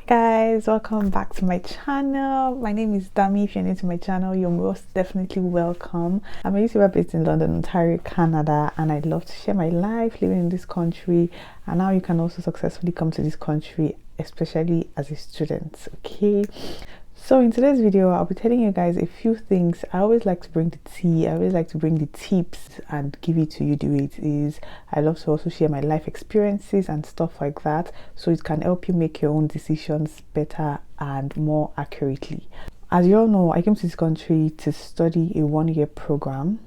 Guys, welcome back to my channel. My name is Dami. If you're new to my channel, you're most definitely welcome. I'm a YouTuber based in London, Ontario, Canada, and I love to share my life living in this country and how you can also successfully come to this country, especially as a student. Okay, so in today's video I'll be telling you guys a few things. I always like to bring the tea, I always like to bring the tips and give it to you the way it is. I love to also share my life experiences and stuff like that, so it can help you make your own decisions better and more accurately. As you all know, I came to this country to study a one-year program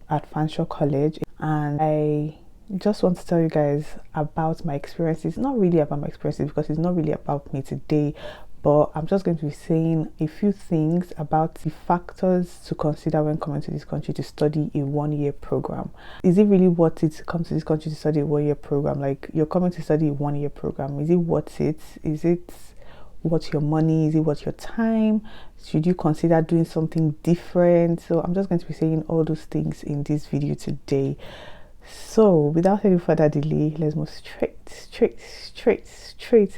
at Fanshawe College, and I just want to tell you guys about my experiences. Not really about my experiences because it's not really about me today, but I'm just going to be saying a few things about the factors to consider when coming to this country to study a one-year program. Is it really worth it to come to this country to study a one-year program? Like, you're coming to study a one-year program, is it worth it? Is it worth your money? Is it worth your time? Should you consider doing something different? So I'm just going to be saying all those things in this video today. So without any further delay, let's move straight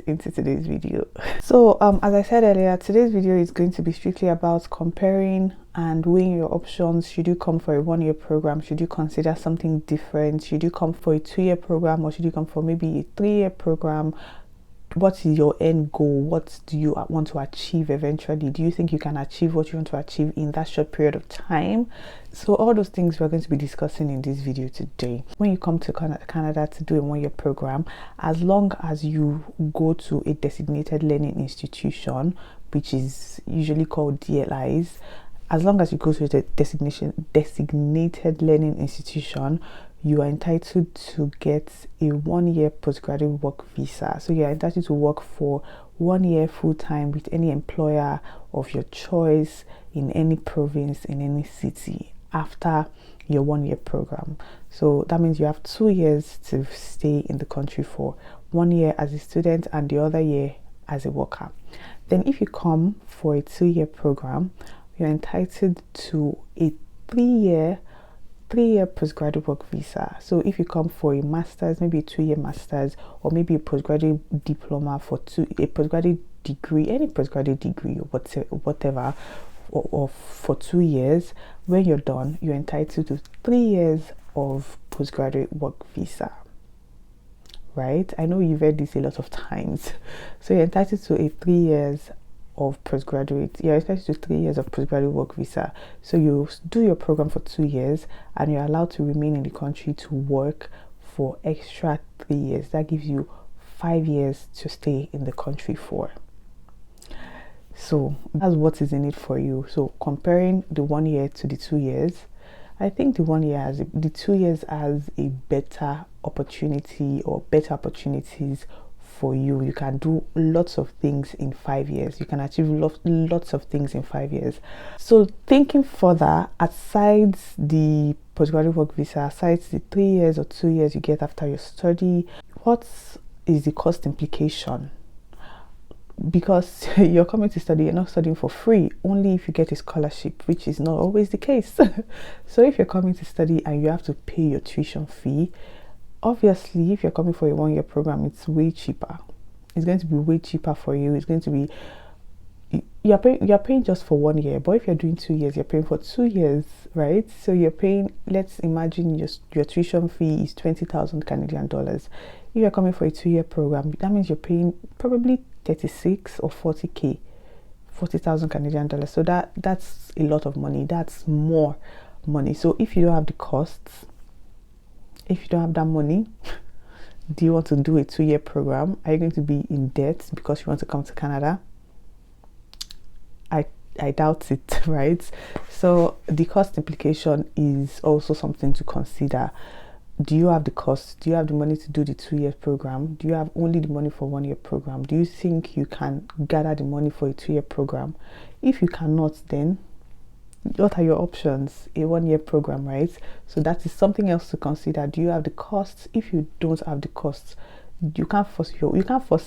into today's video. So as I said earlier, today's video is going to be strictly about comparing and weighing your options. Should you come for a one-year program? Should you consider something different? Should you come for a two-year program, or should you come for maybe a three-year program? What is your end goal? What do you want to achieve eventually? Do you think you can achieve what you want to achieve in that short period of time? So all those things we're going to be discussing in this video today. When you come to Canada to do a one-year program, as long as you go to a designated learning institution, which is usually called DLIs, as long as you go to a designated learning institution, you are entitled to get a one-year postgraduate work visa. So you are entitled to work for 1 year full-time with any employer of your choice in any province, in any city, after your one-year program. So that means you have 2 years to stay in the country for. 1 year as a student and the other year as a worker. Then if you come for a 2-year program, you're entitled to a 3-year postgraduate work visa. So if you come for a master's, maybe a 2-year master's, or maybe a postgraduate diploma for a postgraduate degree, any postgraduate degree or whatever, or for 2 years, when you're done, you're entitled to 3 years of postgraduate work visa. Right? I know you've heard this a lot of times. So you're entitled to a 3 years of postgraduate, you're entitled to 3 years of postgraduate work visa. So you do your program for 2 years and you're allowed to remain in the country to work for extra 3 years. That gives you 5 years to stay in the country for. So that's what is in it for you. So comparing the 1 year to the 2 years, I think the 2 years has a better opportunity, or better opportunities for you. You can do lots of things in 5 years. You can achieve lots of things in 5 years. So thinking further, aside the postgraduate work visa, aside the 3 years or 2 years you get after your study, what is the cost implication? Because you're coming to study, you're not studying for free, only if you get a scholarship, which is not always the case. So if you're coming to study and you have to pay your tuition fee, obviously if you're coming for a 1-year program, it's way cheaper. It's going to be way cheaper for you. It's going to be, you're paying just for 1 year, but if you're doing 2 years, you're paying for 2 years, right? So you're paying, let's imagine your tuition fee is 20,000 Canadian dollars. If you're coming for a 2-year program, that means you're paying probably 36 or 40,000 Canadian dollars. So that's a lot of money. That's more money. So if you don't have the costs, if you don't have that money, do you want to do a 2-year program? Are you going to be in debt because you want to come to Canada? I doubt it, right? So the cost implication is also something to consider. Do you have the cost? Do you have the money to do the 2-year program? Do you have only the money for 1-year program? Do you think you can gather the money for a 2-year program? If you cannot, then what are your options? A 1-year program, right? So that is something else to consider. Do you have the costs? If you don't have the costs, you can't force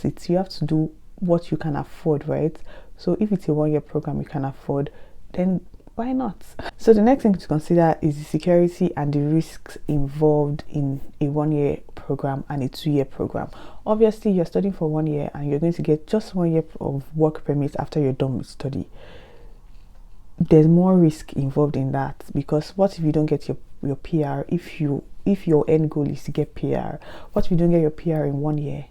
it. You have to do what you can afford, right? So if it's a 1-year program you can afford, then why not? So the next thing to consider is the security and the risks involved in a 1-year program and a 2-year program. Obviously, you're studying for 1 year and you're going to get just 1 year of work permit after you're done with study. There's more risk involved in that, because what if you don't get your PR? If your end goal is to get PR, what if you don't get your PR in 1 year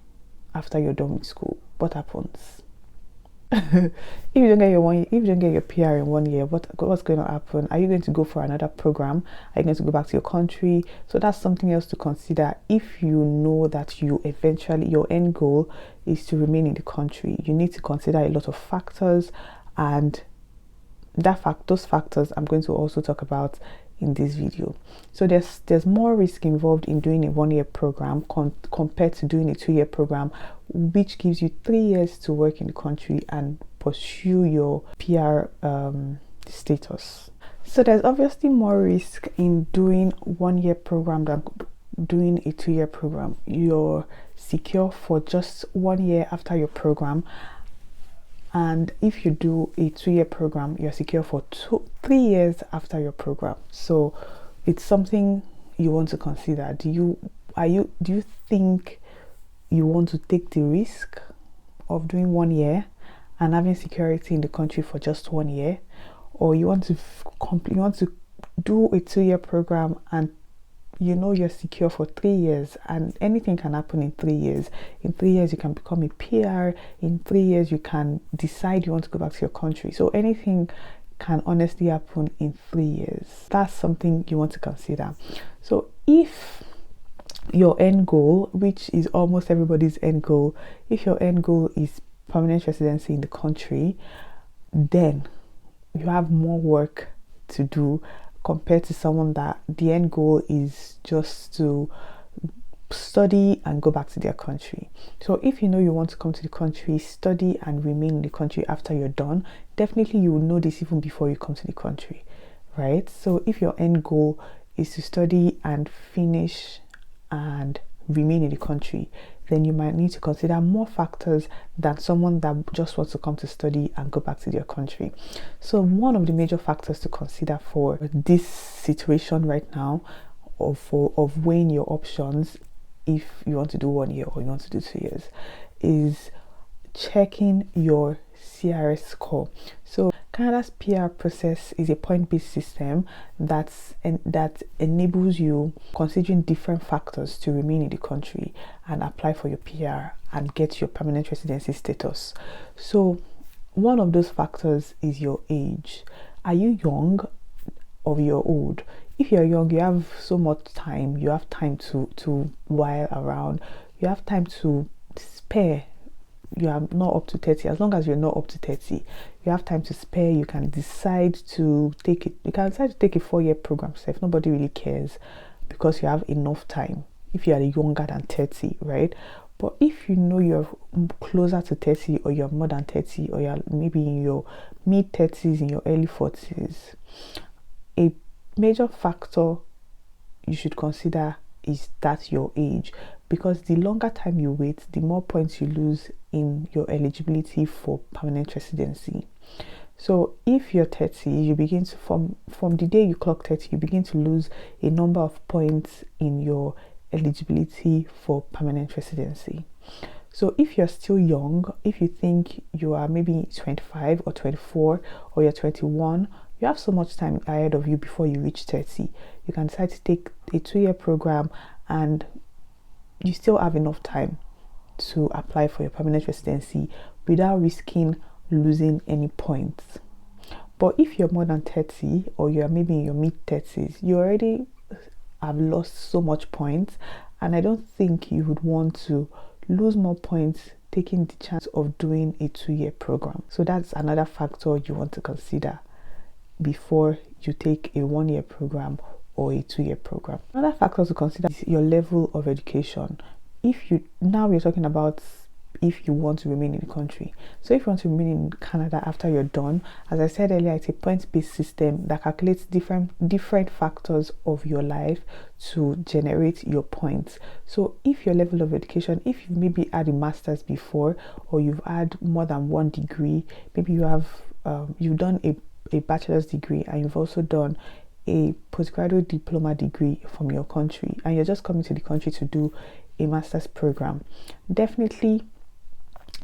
after you're done with school? What happens? If you don't get your PR in 1 year, what's going to happen? Are you going to go for another program? Are you going to go back to your country? So that's something else to consider. If you know that your end goal is to remain in the country, you need to consider a lot of factors, and those factors I'm going to also talk about in this video. So there's more risk involved in doing a 1-year program compared to doing a 2-year program, which gives you 3 years to work in the country and pursue your PR status. So there's obviously more risk in doing 1-year program than doing a 2-year program. You're secure for just 1 year after your program, and if you do a 2-year program, you're secure for 3 years after your program. So it's something you want to consider. Do you think you want to take the risk of doing 1 year and having security in the country for just 1 year, or you want to do a 2-year program and you're secure for 3 years, and anything can happen in 3 years. In 3 years, you can become a PR. In 3 years, you can decide you want to go back to your country. So anything can honestly happen in 3 years. That's something you want to consider. So if your end goal, which is almost everybody's end goal, if your end goal is permanent residency in the country, then you have more work to do compared to someone that the end goal is just to study and go back to their country. So if you know you want to come to the country, study and remain in the country after you're done, definitely you will know this even before you come to the country, right? So if your end goal is to study and finish and remain in the country, then you might need to consider more factors than someone that just wants to come to study and go back to their country. So one of the major factors to consider for this situation right now, of weighing your options, if you want to do 1 year or you want to do 2 years, is checking your CRS score. So Canada's PR process is a point-based system that enables you considering different factors to remain in the country and apply for your PR and get your permanent residency status. So one of those factors is your age. Are you young or you're old? If you're young, you have so much time. You have time to while around. You have time to spare. You are not up to 30. As long as you're not up to 30, you have time to spare. You can decide to take it. You can decide to take a 4-year program. So if nobody really cares, because you have enough time. If you are younger than 30, right? But if you know you're closer to 30, or you're more than 30, or you're maybe in your mid 30s, in your early 40s, a major factor you should consider is that your age, because the longer time you wait, the more points you lose in your eligibility for permanent residency. So if you're 30, you begin to from the day you clock 30, you begin to lose a number of points in your eligibility for permanent residency. So if you're still young, if you think you are maybe 25 or 24 or you're 21, you have so much time ahead of you before you reach 30. You can decide to take a 2-year program, and you still have enough time to apply for your permanent residency without risking losing any points. But if you're more than 30, or you're maybe in your mid 30s, you already have lost so much points, and I don't think you would want to lose more points taking the chance of doing a 2-year program. So that's another factor you want to consider before you take a 1-year program or a 2-year program. Another factor to consider is your level of education. We're talking about if you want to remain in the country. So if you want to remain in Canada after you're done, as I said earlier, it's a points-based system that calculates different factors of your life to generate your points. So if your level of education, if you maybe had a master's before, or you've had more than one degree, maybe you have you've done a bachelor's degree and you've also done a postgraduate diploma degree from your country, and you're just coming to the country to do a master's program, definitely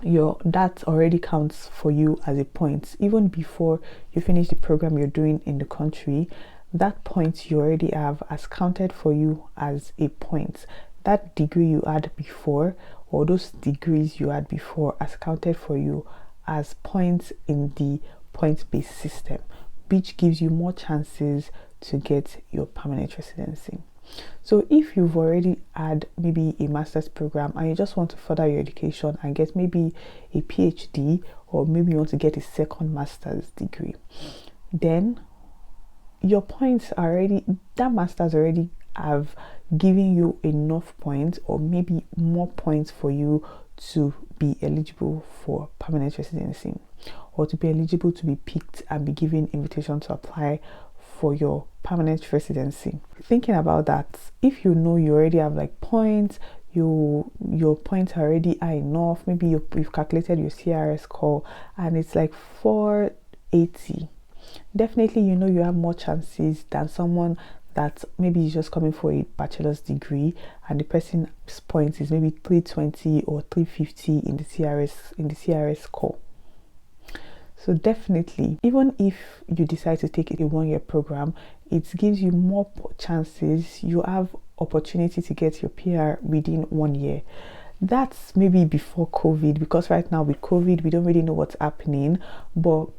that already counts for you as a point. Even before you finish the program you're doing in the country, that point you already have has counted for you as a point. That degree you had before, or those degrees you had before, has counted for you as points in the point-based system, which gives you more chances to get your permanent residency. So if you've already had maybe a master's program and you just want to further your education and get maybe a PhD, or maybe you want to get a second master's degree, then your points are already, that master's already have given you enough points, or maybe more points for you to be eligible for permanent residency, or to be eligible to be picked and be given invitation to apply for your permanent residency. Thinking about that, if you know you already have like points, your points are already high enough, maybe you've calculated your CRS score and it's like 480, definitely you know you have more chances than someone that maybe is just coming for a bachelor's degree and the person's points is maybe 320 or 350 in the CRS score. So definitely, even if you decide to take a 1-year program, it gives you more chances. You have opportunity to get your PR within 1 year. That's maybe before COVID, because right now with COVID, we don't really know what's happening, but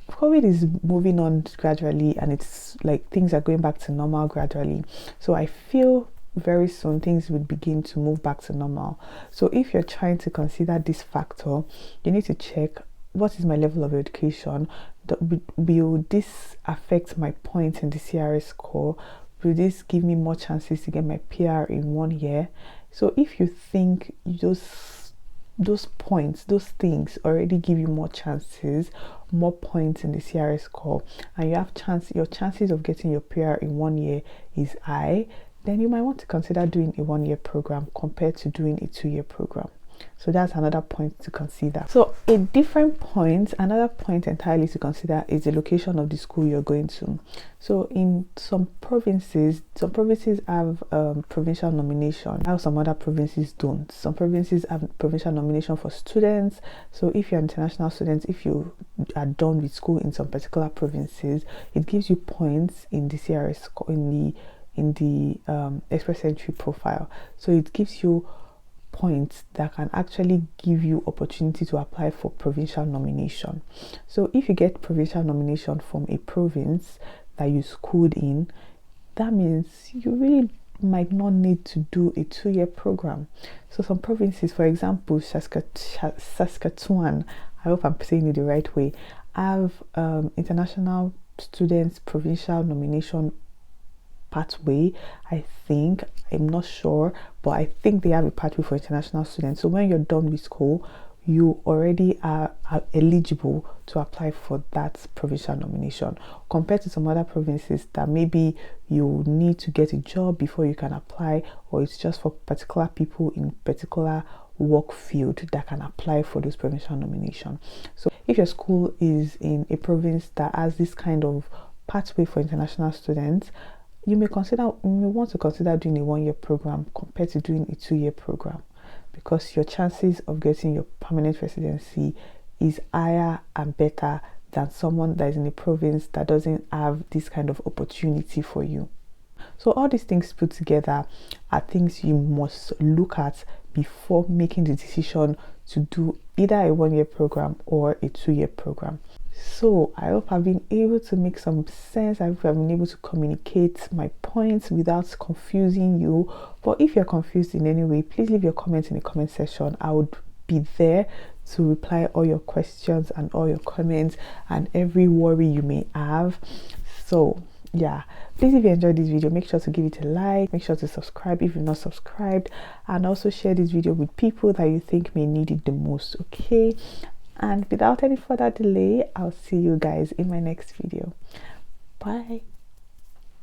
COVID is moving on gradually, and it's like things are going back to normal gradually. So I feel very soon things will begin to move back to normal. So if you're trying to consider this factor, you need to check, what is my level of education? Will this affect my points in the CRS score? Will this give me more chances to get my PR in 1 year? So if you think those points, those things already give you more chances, more points in the CRS score, and you have your chances of getting your PR in 1 year is high, then you might want to consider doing a 1-year program compared to doing a 2-year program. So that's another point to consider. So another point entirely to consider is the location of the school you're going to. So in some provinces have provincial nomination, while some other provinces don't. Some provinces have provincial nomination for students. So if you're an international student, if you are done with school in some particular provinces, it gives you points in the CRS score, in the express entry profile. So it gives you points that can actually give you opportunity to apply for provincial nomination. So if you get provincial nomination from a province that you schooled in, that means you really might not need to do a 2-year program. So some provinces, for example Saskatchewan, I hope I'm saying it the right way, have international students provincial nomination pathway. I'm not sure, but I think they have a pathway for international students. So when you're done with school, you already are eligible to apply for that provincial nomination, compared to some other provinces that maybe you need to get a job before you can apply, or it's just for particular people in particular work field that can apply for those provincial nomination. So if your school is in a province that has this kind of pathway for international students, you may want to consider doing a 1-year program compared to doing a 2-year program, because your chances of getting your permanent residency is higher and better than someone that is in a province that doesn't have this kind of opportunity for you. So all these things put together are things you must look at before making the decision to do either a 1-year program or a 2-year program. So I hope I've been able to make some sense. I hope I've been able to communicate my points without confusing you. But if you're confused in any way, please leave your comments in the comment section. I would be there to reply all your questions and all your comments and every worry you may have. So yeah, please, if you enjoyed this video, make sure to give it a like, make sure to subscribe if you're not subscribed, and also share this video with people that you think may need it the most. Okay, and without any further delay, I'll see you guys in my next video. Bye.